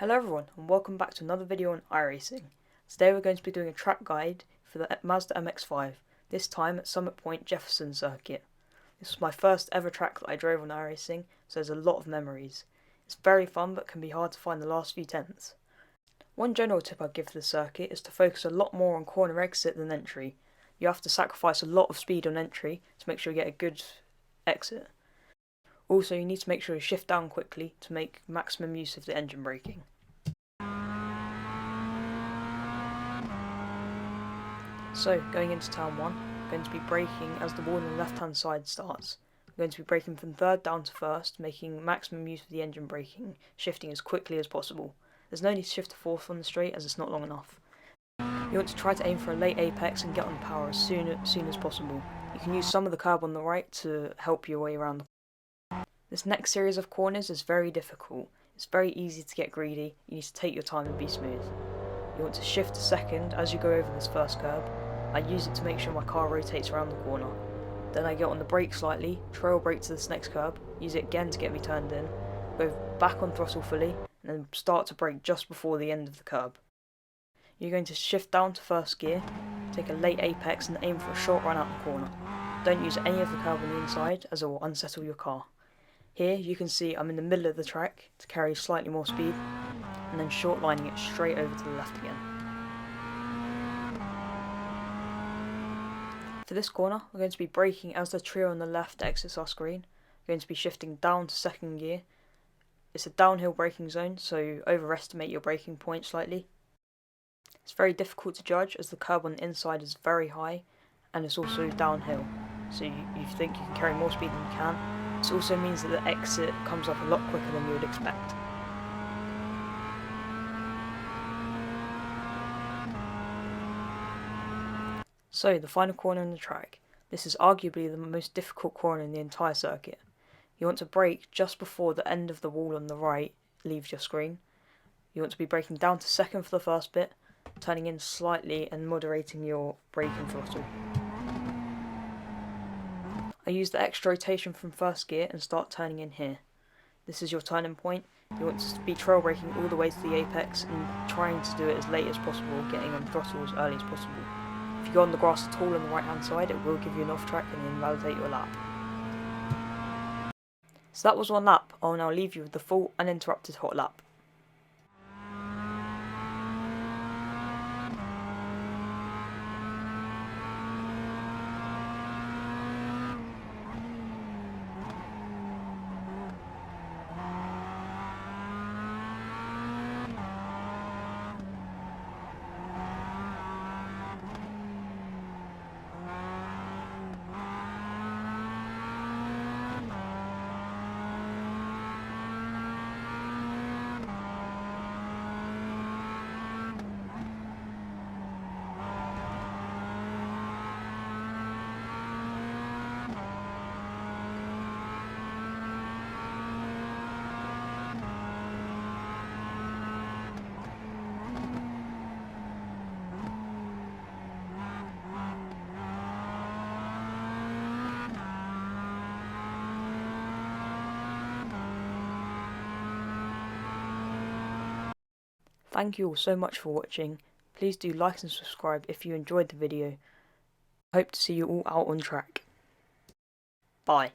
Hello everyone and welcome back to another video on iRacing. Today we're going to be doing a track guide for the Mazda MX-5, this time at Summit Point Jefferson circuit. This was my first ever track that I drove on iRacing, so there's a lot of memories. It's very fun but can be hard to find the last few tenths. One general tip I'd give for the circuit is to focus a lot more on corner exit than entry. You have to sacrifice a lot of speed on entry to make sure you get a good exit. Also, you need to make sure you shift down quickly to make maximum use of the engine braking. So, going into turn 1, I'm going to be braking as the wall on the left hand side starts. I'm going to be braking from third down to first, making maximum use of the engine braking, shifting as quickly as possible. There's no need to shift to fourth on the straight as it's not long enough. You want to try to aim for a late apex and get on power as soon as possible. You can use some of the curb on the right to help your way around the corner. This next series of corners is very difficult. It's very easy to get greedy. You need to take your time and be smooth. You want to shift to second as you go over this first curb. I use it to make sure my car rotates around the corner. Then I get on the brake slightly, trail brake to this next curb, use it again to get me turned in, go back on throttle fully, and then start to brake just before the end of the curb. You're going to shift down to first gear, take a late apex and aim for a short run out the corner. Don't use any of the curb on the inside as it will unsettle your car. Here you can see I'm in the middle of the track to carry slightly more speed, and then short lining it straight over to the left again. For this corner, we're going to be braking as the trio on the left exits our screen. We're going to be shifting down to second gear. It's a downhill braking zone, so overestimate your braking point slightly. It's very difficult to judge as the curb on the inside is very high and it's also downhill, so you think you can carry more speed than you can. This also means that the exit comes up a lot quicker than you would expect. So, the final corner in the track. This is arguably the most difficult corner in the entire circuit. You want to brake just before the end of the wall on the right leaves your screen. You want to be braking down to second for the first bit, turning in slightly and moderating your braking throttle. I use the extra rotation from first gear and start turning in here. This is your turning point. You want to be trail braking all the way to the apex and trying to do it as late as possible, getting on throttle as early as possible. If you go on the grass at all on the right hand side, it will give you an off track and invalidate your lap. So that was one lap. I'll now leave you with the full uninterrupted hot lap. Thank you all so much for watching. Please do like and subscribe if you enjoyed the video. I hope to see you all out on track. Bye.